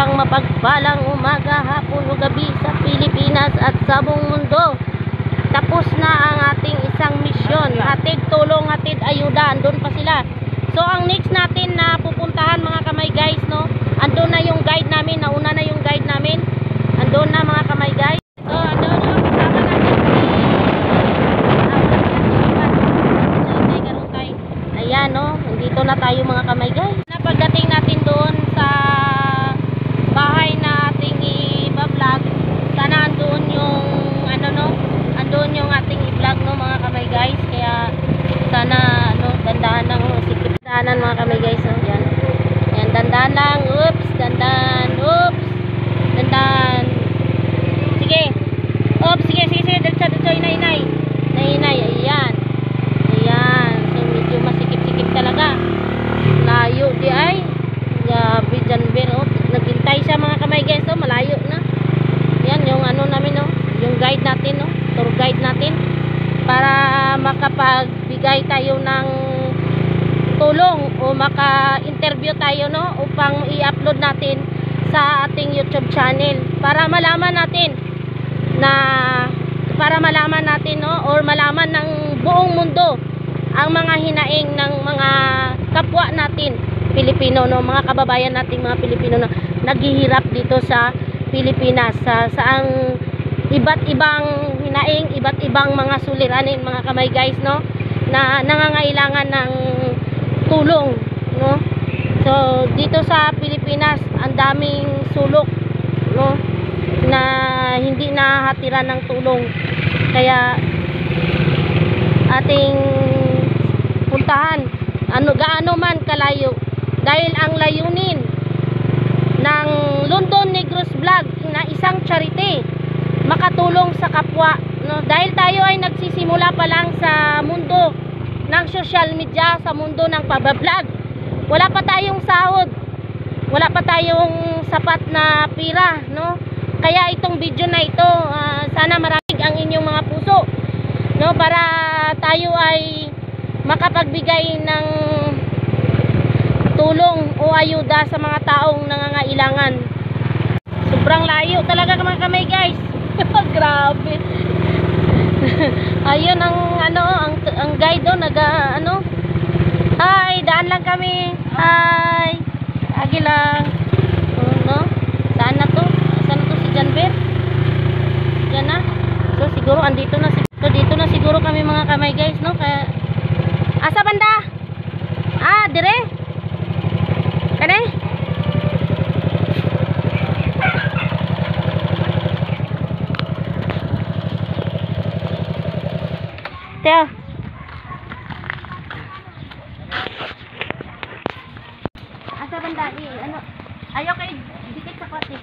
Isang mapagpalang umaga, hapon o gabi sa Pilipinas at sa buong mundo. Tapos na ang ating isang misyon. Hatid tulong, hatid ayuda. Andun pa sila. So ang next natin na pupuntahan mga kamay guys, no? Andun na yung guide namin. Nauna na yung guide namin. Andun na mga kamay guys. So andun na. Kasama natin si ayan, no? Nandito na tayo mga kamay guys. Pagdating natin doon sa bahay na ating i-vlog, sana andun yung ano, no, andun yung ating i-vlog, no mga kamay guys. Kaya sana ano, dandahan lang, sikip dahanan mga kamay guys, no? Yan, yan, dandahan lang. Oops, dandahan, oops, dandahan. Sige, oops, sige, dito, inay, ayan, ayan. So medyo masikip-sikip talaga. Layo di ay. Gabi Janber, oh. Naghintay siya mga kamay guys, oh. Malayo na. Yan yung ano namin, oh. Yung guide natin, oh. Tour guide natin. Para makapagbigay tayo ng tulong o maka-interview tayo, no, upang i-upload natin sa ating YouTube channel. Para malaman natin no, or malaman ng buong mundo ang mga hinaing ng mga kapwa natin Pilipino, no, mga kababayan nating mga Pilipino na naghihirap dito sa Pilipinas, sa ang iba't ibang hinaing, iba't ibang mga suliranin mga kamay guys, no, na nangangailangan ng tulong, no. So dito sa Pilipinas ang daming sulok, no, na hindi nahatiran ng tulong. Kaya ating puntahan gaano man kalayo, dahil ang layunin ng London Negros Vlog na isang charity, makatulong sa kapwa, no? Dahil tayo ay nagsisimula pa lang sa mundo ng social media, sa mundo ng pagbablog. Wala pa tayong sahod, wala pa tayong sapat na pira, no? Kaya itong video na ito, sana maraming ang inyong mga puso, no, para tayo ay makapagbigay ng tulong o ayuda sa mga taong nangangailangan. Sobrang layo talaga mga kamay guys. Grabe. Ayun ang ano, ang guide do ano. Hi, daan lang kami. Hi. Agi lang. No? Saan na to? Saan na to si Janber? Diyan na. So siguro andito na dito na siguro kami mga kamay guys, no? Kaya asa banda? Dire. Kane? Teo. Asa banda? Ano? Ayo kay dikit sa kwate.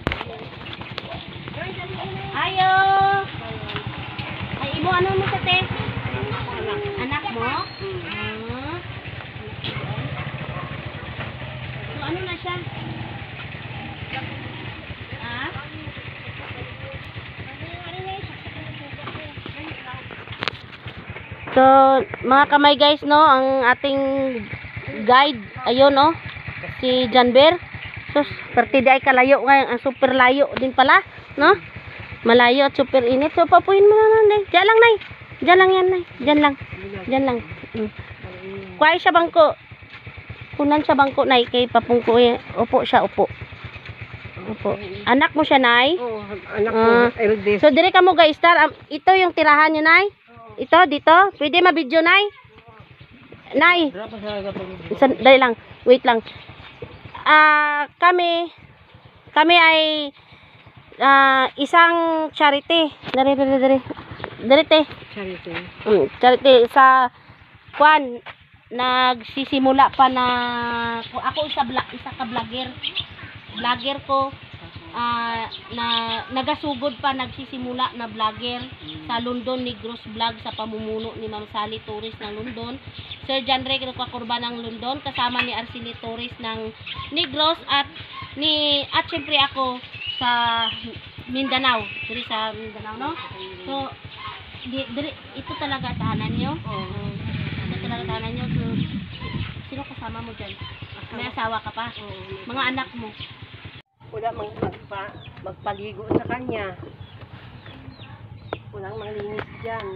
Ayo. Ay imo ano mo sa te? Anak mo? So ano na siya? So mga kamay guys, no, ang ating guide ayun, no, si Janber. So partida ay kalayo ngayon, ang super layo din pala, no? Malayo at super init. So papuin mo na lang. Diyan lang, nay. Diyan lang yan, nay. Diyan lang. Kuhay siya bangko. Kunan siya bangko, nay. Kay papungko. Upo siya, upo. Anak mo siya, nay? Oo, anak mo. Eldest. So dire ka mo guys, star. Ito yung tirahan niyo, nay? Ito, dito. Pwede ma-video, nay? Nay. Dali lang. Wait lang. Kami ay isang charity. Dari te. Charity. Charity sa Kwan. Nagsisimula pa na ako isa ka vlogger. Vlogger ko na nagasugod pa, nagsisimula na vlogger sa London Negros Vlog sa pamumuno ni Ma'am Sally Torres ng London. Sir John Ray Kakurba ng London kasama ni Arceli Torres ng Negros at syempre ako sa Mindanao, diri sa Mindanao, no? So ito talaga tahanan niyo. Ito talaga tahanan niyo. So sino kasama mo diyan? May asawa ka pa? Mga anak mo? Wala magpaligo sa kanya. Walang malinis dyan.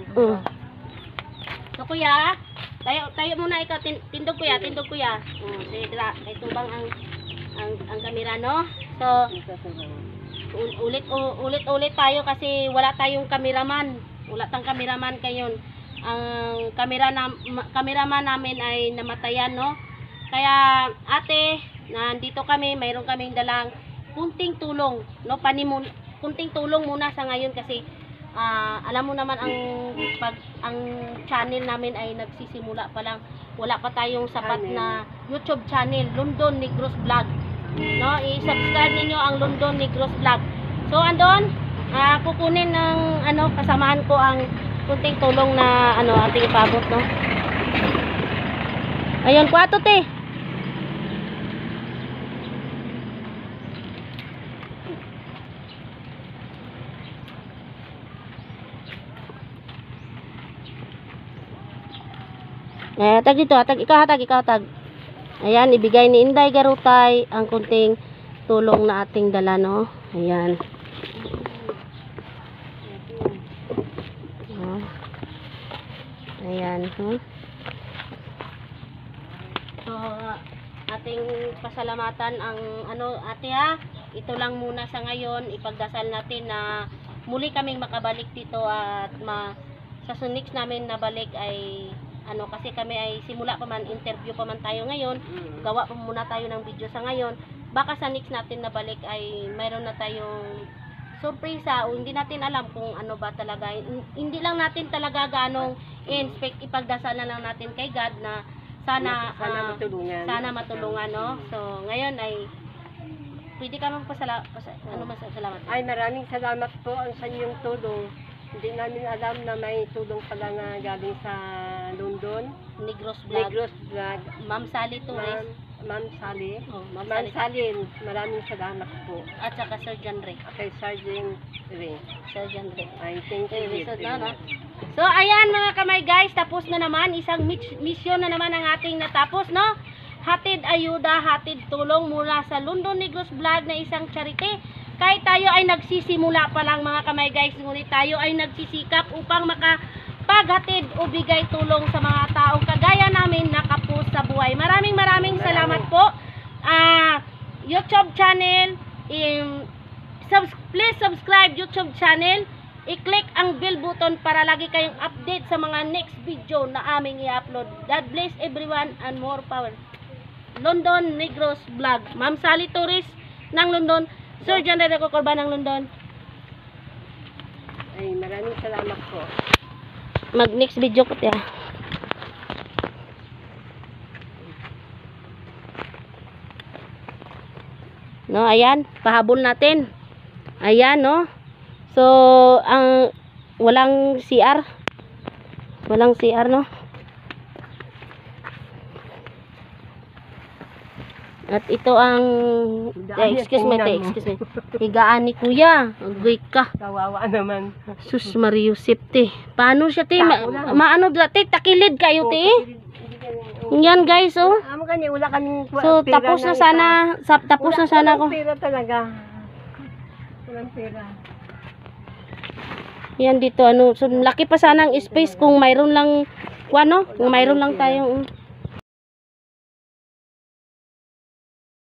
So kuya, tayo muna ikaw, tindog kuya. Sige, dila, may tubang ang kamera, no? So, ulit tayo kasi wala tayong kameraman. Wala tayong kameraman kayon. Ang kameraman namin ay namatayan, no? Kaya ate, nandito kami, mayroon kaming dalang kunting tulong, no? Kunting tulong muna sa ngayon kasi alam mo naman ang channel namin ay nagsisimula pa lang. Wala pa tayong sapat na YouTube channel, London Negros Vlog. No, i-subscribe niyo ang London Negros Vlog. So andon, kukunin ng kasamahan ko ang kunting tulong na ating ipabot, no. Ayun, kwato te. Tag dito, ikaw hatag. Ayan, ibigay ni Inday Garutay ang kunting tulong na ating dala, no? Ayan. Ayan, So, ating pasalamatan ang ate ha. Ito lang muna sa ngayon, ipagdasal natin na muli kaming makabalik dito at sa sunix namin na balik ay kasi kami ay simula pa man, interview pa man tayo ngayon, gawa pa muna tayo ng video sa ngayon, baka sa next natin na balik ay mayroon na tayong surpresa o hindi natin alam kung ano ba talaga, hindi lang natin talaga ganong inspect, ipagdasal na lang natin kay God na sana matulungan, no? So ngayon ay pwede ka magpasalamat. Ay, maraming salamat po sa inyong tulong. Hindi namin alam na may tulong pala na galing sa London. Negros Vlog. Ma'am Sally Torres. Ma'am Sally. Ma'am Sally, maraming salamat po. At saka Sir John Ray. Kay Sergeant Ray. Ay, thank you. So, ayan mga kamay guys, tapos na naman. Isang mission na naman ang ating natapos, no? Hatid ayuda, hatid tulong mula sa London Negros Vlog na isang charity. Kahit tayo ay nagsisimula pa lang mga kamay guys, ngunit tayo ay nagsisikap upang makapaghatid o bigay tulong sa mga taong kagaya namin na kapos sa buhay. Maraming salamat po. YouTube channel, please subscribe YouTube channel. I-click ang bell button para lagi kayong update sa mga next video na aming i-upload. God bless everyone and more power. London Negros Vlog. Ma'am Sally Torres ng London. Sir John Ray Corban ng London. Ay, maraming salamat po. Mag-next video ko tiya. No, ayan. Pahabol natin. Ayan, no. So, ang walang CR. Walang CR, no. At ito ang excuse me. Higaan ni Kuya. Agoy ka. Kawawa naman. Sus Mario Safety. Paano siya te? Maano dati takilid kayo te? Yan guys, oh. Amo kanya wala kaning So tapos na sana, ko. Pera talaga. Walang pera. Yan dito so laki pa sana ang space kung mayroon lang kung mayroon lang tayong